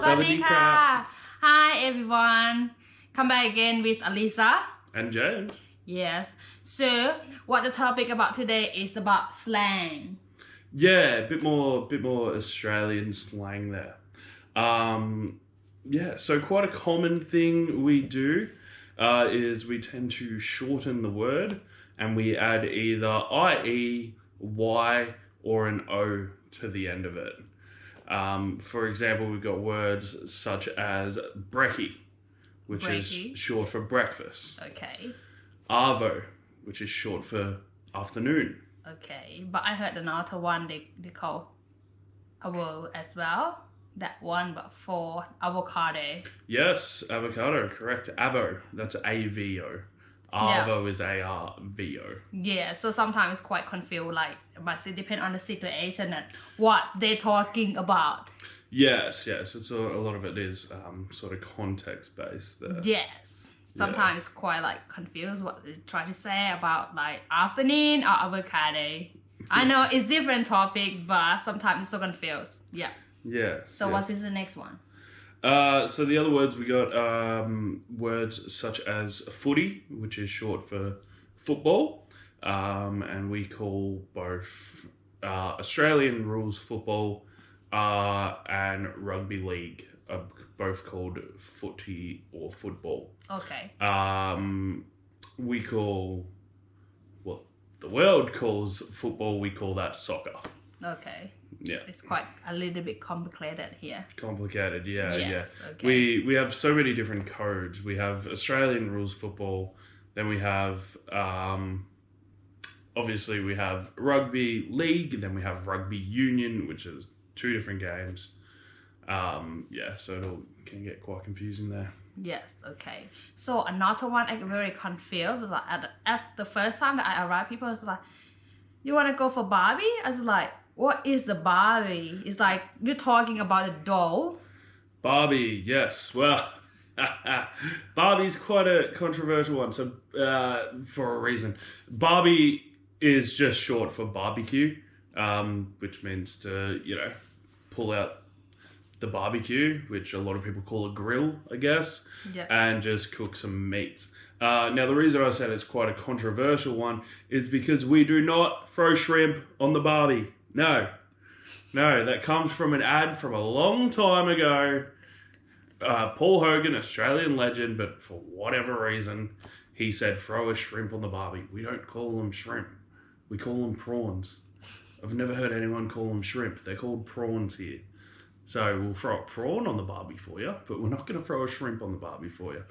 Sawadika. Hi everyone. Come back again with Alisa. And James. Yes. So, what the topic about today is about slang. Yeah, a bit more Australian slang there. So quite a common thing we do is we tend to shorten the word and we add either IE, Y, or an O to the end of it. For example, we've got words such as brekkie, which is short for breakfast. Okay. Arvo, which is short for afternoon. Okay. But I heard another one they call avo as well. That one, but for avocado. Yes, avocado, correct. Avo, that's A-V-O. Arvo is A-R-V-O. Yeah, so sometimes it's quite confused, like, but it depends on the situation and what they're talking about. Yes, it's a lot of it is sort of context-based there. Yes. Sometimes it's quite, like, confused what they're trying to say about, like, afternoon or avocado. I know it's different topic, but sometimes it's so confused. Yeah. Yes. So what is the next one? So the other words, we got words such as footy, which is short for football, and we call both Australian rules football and rugby league are both called footy or football. Okay. We call, well, the world calls football, we call that soccer. Okay. Yeah. It's quite a little bit complicated here. Complicated, yeah. Okay. We have so many different codes. We have Australian rules football, then we have obviously we have rugby league, then we have rugby union, which is two different games. So it all can get quite confusing there. Yes, okay. So another one I get very confused was like at the first time that I arrived, people was like, you want to go for Barbie? I was like, what is the Barbie? It's like, you're talking about a doll. Barbie, yes. Well, Barbie's quite a controversial one, so for a reason. Barbie is just short for barbecue, which means to, pull out the barbecue, which a lot of people call a grill, I guess, and just cook some meat. Now, the reason I said it's quite a controversial one is because we do not throw shrimp on the Barbie. No, that comes from an ad from a long time ago. Paul Hogan, Australian legend, but for whatever reason, he said throw a shrimp on the Barbie. We don't call them shrimp. We call them prawns. I've never heard anyone call them shrimp. They're called prawns here. So we'll throw a prawn on the Barbie for you, but we're not going to throw a shrimp on the Barbie for you.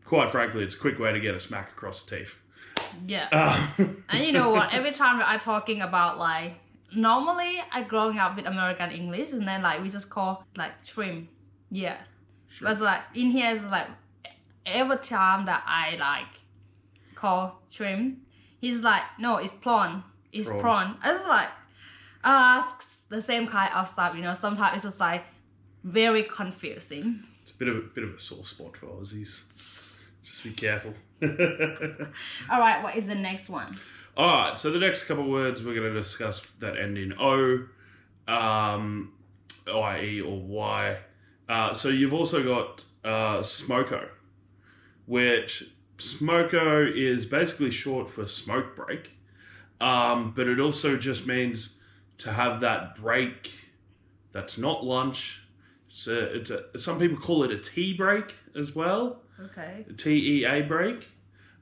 Quite frankly, it's a quick way to get a smack across the teeth. Yeah. And you know what? Every time that I'm talking about, like, normally I growing up with American English, and then, like, we just call, like, shrimp. Yeah. Shrimp. But, like, in here, it's like, every time that I, like, call shrimp, he's like, no, it's prawn. It's prawn. I was like, the same kind of stuff, sometimes it's just, like, very confusing. It's a bit of a sore spot for Aussies. Just be careful. All right, what is the next one? All right, so the next couple of words we're going to discuss that end in O, IE or Y. So you've also got Smoko, which Smoko is basically short for smoke break, but it also just means to have that break that's not lunch. Some people call it a tea break as well. Okay. A TEA break.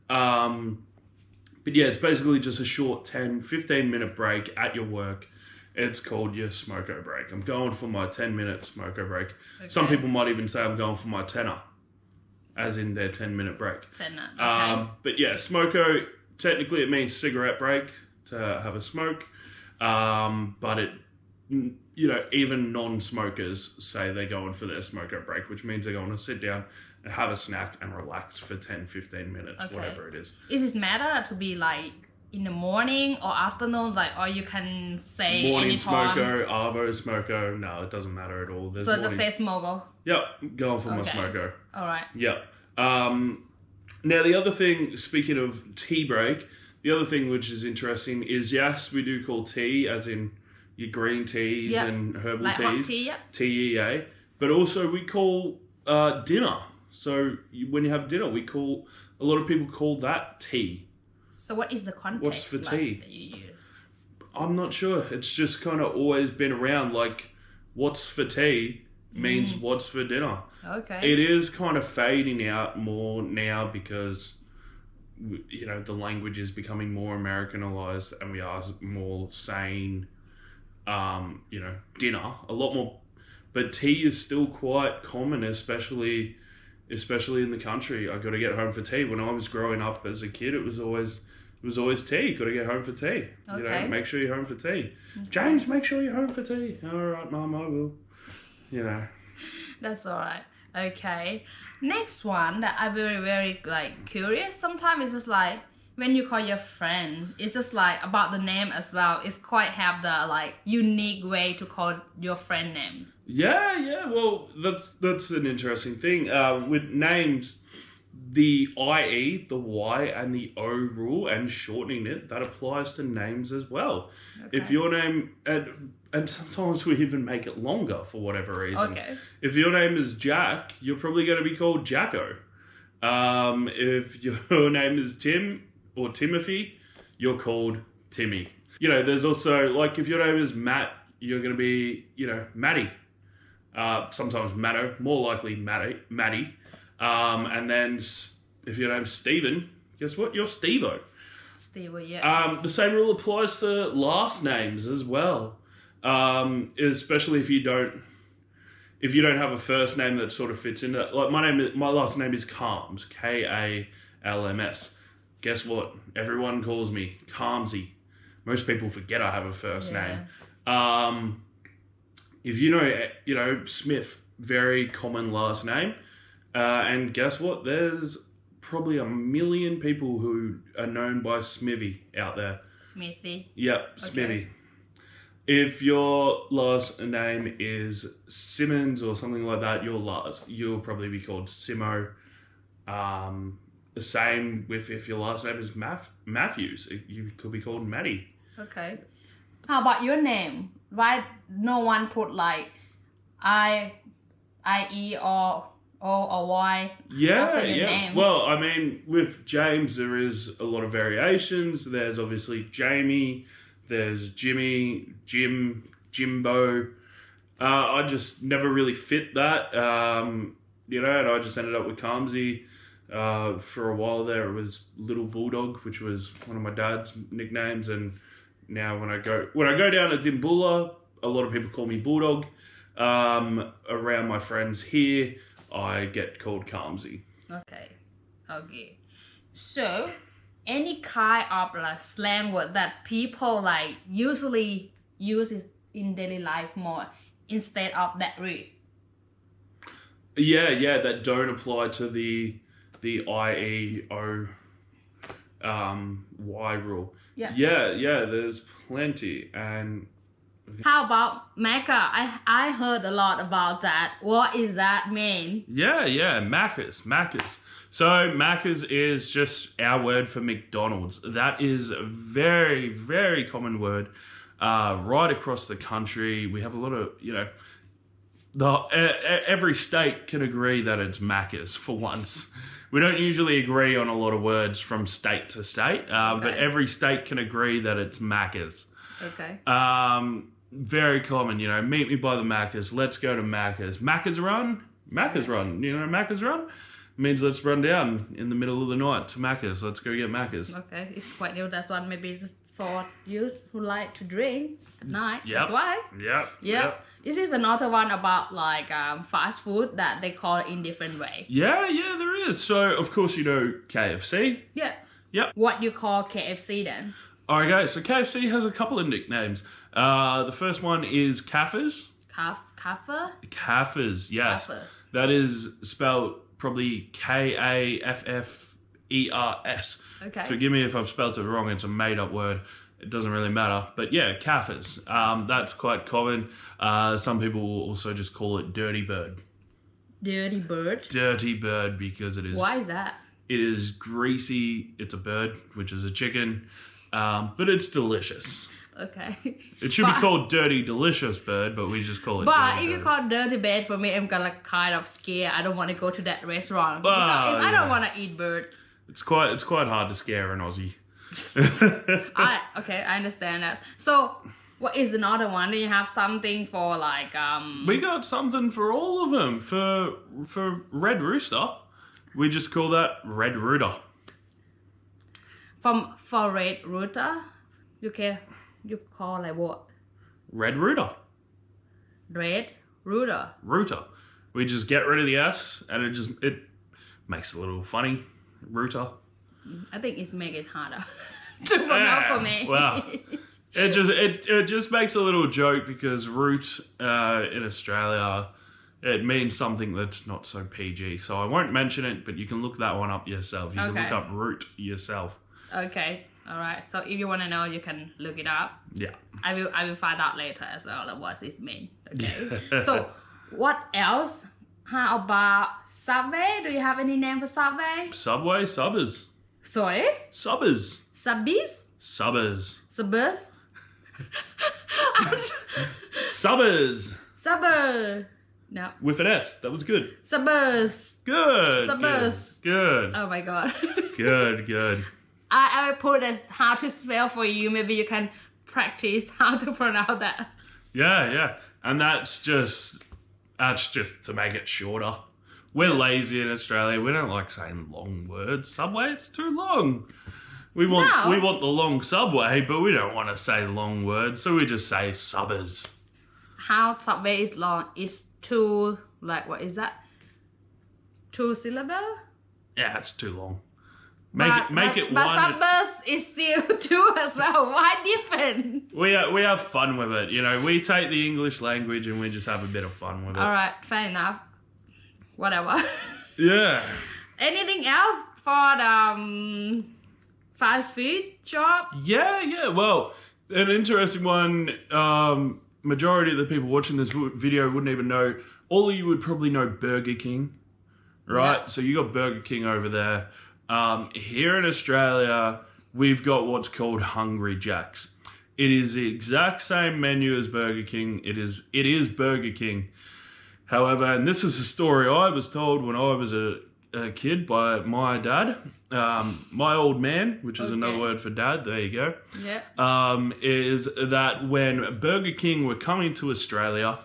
But yeah, it's basically just a short 10-15 minute break at your work. It's called your Smoko break. I'm going for my 10-minute Smoko break. Okay. Some people might even say I'm going for my tenner, as in their 10-minute break. Tenner, okay. But yeah, Smoko, technically it means cigarette break, to have a smoke. But it, even non-smokers say they're going for their Smoko break, which means they're going to sit down and have a snack and relax for 10-15 minutes, whatever it is. Is it matter to be like in the morning or afternoon, like, or you can say morning anytime? Smoko, Arvo Smoko, no, it doesn't matter at all. So just say Smoko? Yep, going for my Smoko. All right. Yep. Now the other thing, speaking of tea break, the other thing which is interesting is, yes, we do call tea, as in your green teas and herbal like teas. Hot tea, TEA. But also we call dinner. So when you have dinner, a lot of people call that tea. So what is the context What's for tea? that you use? I'm not sure. It's just kind of always been around. Like, what's for tea means what's for dinner. Okay. It is kind of fading out more now because, you know, the language is becoming more Americanized and we are more saying, you know, dinner a lot more. But tea is still quite common, especially in the country. I got to get home for tea. When I was growing up as a kid, it was always tea. Got to get home for tea. Okay. You know, make sure you're home for tea. Okay. James, make sure you're home for tea. All right, Mum, I will. You know. That's all right. Okay. Next one that I'm very, very like curious. Sometimes it's just like when you call your friend, it's just like about the name as well. It's quite have the like unique way to call your friend names. Yeah. Well, that's an interesting thing. With names, the IE, the Y, and the O rule, and shortening it, that applies to names as well. Okay. If your name, and sometimes we even make it longer for whatever reason. Okay. If your name is Jack, you're probably going to be called Jacko. If your name is Tim or Timothy, you're called Timmy. You know, there's also, like, if your name is Matt, you're going to be, you know, Matty. Sometimes Matto, more likely Matty. And then if your name's Stephen, guess what? You're Steve-O. Steve-O, yeah. The same rule applies to last names as well. Especially if you don't have a first name that sort of fits into, like my last name is Kalms, Kalms. Guess what? Everyone calls me Kalmsy. Most people forget I have a first name. If you know Smith, very common last name. And guess what? There's probably 1 million people who are known by Smithy out there. Smithy? Yep, Smithy. Okay. If your last name is Simmons or something like that, you'll probably be called Simo. The same with if your last name is Matthews. You could be called Matty. Okay. How about your name? Why no one put like I-E or O or Y after your name? Well, I mean, with James, there is a lot of variations. There's obviously Jamie, there's Jimmy, Jim, Jimbo. I just never really fit that, you know, and I just ended up with Kalmsy. For a while there, it was Little Bulldog, which was one of my dad's nicknames, and now when I go down to Dimboola, a lot of people call me Bulldog. Around my friends here, I get called Kalmsy. Okay. So, any kind of like slang word that people like usually use in daily life more instead of that root? Yeah, that don't apply to the IEO Y rule. Yeah, there's plenty. And how about Macca? I heard a lot about that. What is that mean? Yeah, Macca's. So Macca's is just our word for McDonald's. That is a very, very common word right across the country. We have a lot of, you know, every state can agree that it's Macca's for once. We don't usually agree on a lot of words from state to state, but every state can agree that it's Macca's. Okay. Very common, you know, meet me by the Macca's, let's go to Macca's. Macca's run, you know, Macca's run means let's run down in the middle of the night to Macca's, let's go get Macca's. Okay, it's quite new, that's one, maybe just for you who like to drink at night, Yep. That's why. Yep. This is another one about like fast food that they call it in different way. Yeah, there is. So, of course, you know KFC. Yeah. Yep. What you call KFC then? Okay, so KFC has a couple of nicknames. The first one is Kaffers. Kaffer? Kaffers, yes. Kaffers. That is spelled probably Kaffers. Okay. Forgive me if I've spelled it wrong. It's a made-up word. It doesn't really matter. But yeah, Kaffers. That's quite common. Some people will also just call it Dirty Bird. Dirty bird? Dirty Bird because it is... Why is that? It is greasy. It's a bird, which is a chicken. But it's delicious. Okay. It should be called Dirty Delicious Bird, but we just call it But Dirty if you Bird. call dirty bird for me, I'm gonna kind of scared. I don't want to go to that restaurant Well, because I don't yeah. want to eat bird. It's quite hard to scare an Aussie. Okay, I understand that. So, what is another one? Do you have something for like We got something for all of them. For Red Rooster, we just call that Red Rooter. for red router? You call like what? Red Rooter. Red router. Rooter. We just get rid of the S, and it makes it a little funny. Rooter. I think it makes it harder to pronounce for me. Well, it just makes a little joke because root in Australia, it means something that's not so PG. So I won't mention it, but you can look that one up yourself. You can look up root yourself. Okay, all right. So if you want to know, you can look it up. Yeah. I will find out later as well what it means. Okay. So what else? How about Subway? Do you have any name for Subway? Subway, subbers. Sorry? Subbers. Subbies? Subbers. Subbers? Subbers. Subber. No. With an S. That was good. Subbers. Good. Subbers. Good. Oh my god. Good. I will put how to spell for you. Maybe you can practice how to pronounce that. Yeah. And that's just to make it shorter. We're lazy in Australia. We don't like saying long words. Subway, it's too long. We want the long subway, but we don't want to say long words, so we just say subbers. How Subway is long is two, like what is that? 2 syllable? Yeah, it's too long. Make it but one. subbers is still 2 as well. Why different? We have fun with it, you know. We take the English language and we just have a bit of fun with it. All right, fair enough. Whatever. Yeah. Anything else for the fast food shop? Yeah. Well, an interesting one. Majority of the people watching this video wouldn't even know. All of you would probably know Burger King, right? Yeah. So you got Burger King over there. Here in Australia, we've got what's called Hungry Jack's. It is the exact same menu as Burger King. It is Burger King. However, and this is a story I was told when I was a kid by my dad, my old man, which is another word for dad. There you go. Yeah. Is that when Burger King were coming to Australia,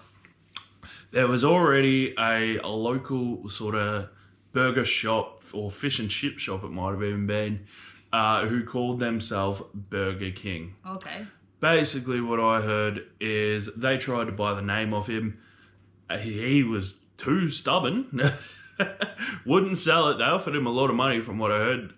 there was already a local sort of burger shop or fish and chip shop, it might have even been, who called themselves Burger King. Okay. Basically, what I heard is they tried to buy the name off him. He was too stubborn. Wouldn't sell it. They offered him a lot of money from what I heard.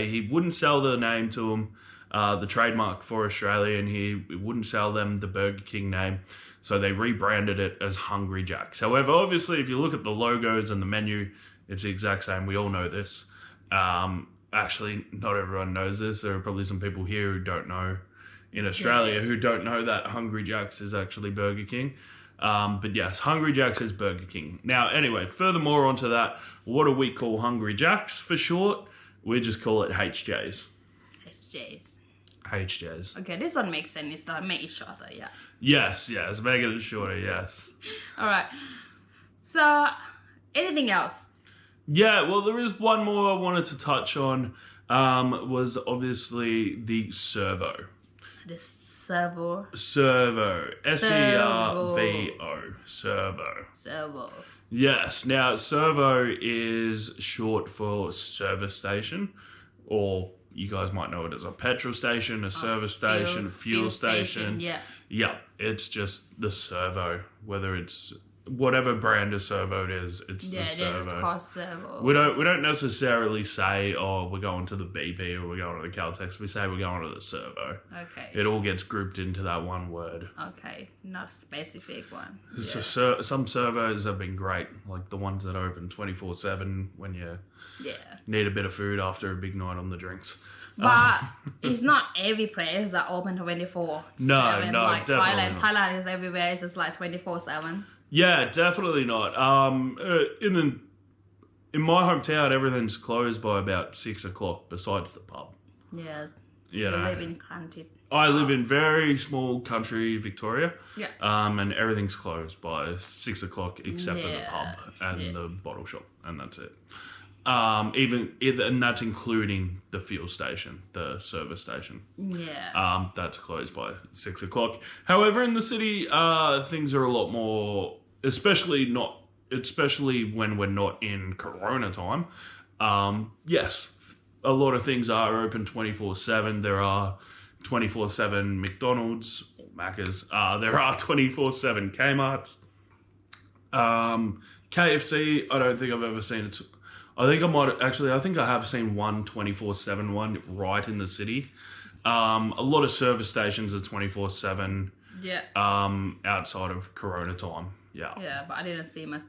He wouldn't sell the name to him, the trademark for Australia, and he wouldn't sell them the Burger King name. So they rebranded it as Hungry Jack's. However, obviously, if you look at the logos and the menu, it's the exact same. We all know this. Actually, not everyone knows this. There are probably some people here who don't know in Australia who don't know that Hungry Jack's is actually Burger King. But yes, Hungry Jack's is Burger King. Now, anyway, furthermore onto that, what do we call Hungry Jack's for short? We just call it HJ's. HJ's. Okay, this one makes sense. It's like make it shorter, yeah. Yes, making it shorter, yes. All right. So, anything else? Yeah, well, there is one more I wanted to touch on, was obviously the servo. The servo. Servo. S-E-R-V-O. Servo. Servo. Yes. Now, servo is short for service station, or you guys might know it as a petrol station, a service station, fuel station. Yeah, it's just the servo, whether it's whatever brand of servo it is, it's the servo. It's called servo. We don't necessarily say, oh, we're going to the BP or we're going to the Caltex. We say we're going to the servo. Okay. It all gets grouped into that one word. Okay, not a specific one. So some servos have been great, like the ones that open 24/7 when you need a bit of food after a big night on the drinks. But it's not every place that open 24/7. No, like definitely Thailand is everywhere. It's just like 24/7. Yeah, definitely not. In my hometown, everything's closed by about 6 o'clock. Besides the pub. Yes. You We know. live in country. I live in very small country Victoria. Yeah. And everything's closed by 6 o'clock except for the pub and the bottle shop, and that's it. And that's including the fuel station, the service station. Yeah. That's closed by 6 o'clock. However, in the city, things are a lot more, especially when we're not in Corona time. Yes, a lot of things are open 24/7. There are 24/7 McDonald's or Macca's. There are 24/7 Kmart's. KFC, I don't think I've ever seen it. I think I have seen one 24/7 one right in the city. A lot of service stations are 24/7. Yeah. Outside of Corona time. Yeah. Yeah, but I didn't see much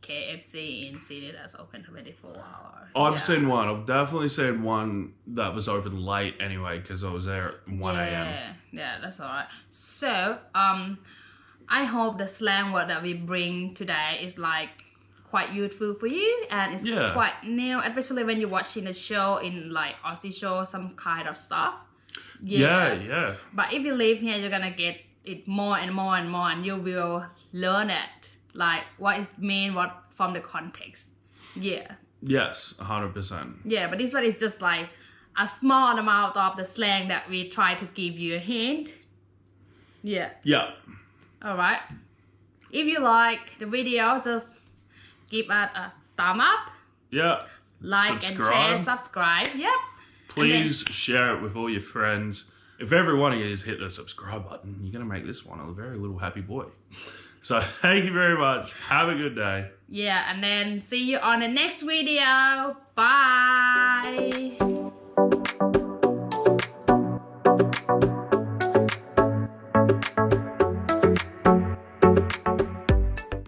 KFC in city that's open 24 hours. I've seen one. I've definitely seen one that was open late anyway because I was there at 1 a.m. Yeah, that's all right. So, I hope the slang word that we bring today is like quite useful for you and it's quite new, especially when you're watching a show in like Aussie show, some kind of stuff. Yeah. But if you live here, you're gonna get it more and more and more, and you will learn it, like what it mean, what from the context. Yeah. Yes, 100%. Yeah, but this one is just like a small amount of the slang that we try to give you a hint. Yeah. Yeah. All right. If you like the video, just give us a thumb up. Yeah. Like subscribe. And share, subscribe. Yep. Please share it with all your friends. If every one of you has hit the subscribe button, you're going to make this one a very little happy boy. So thank you very much. Have a good day. Yeah, and then see you on the next video. Bye.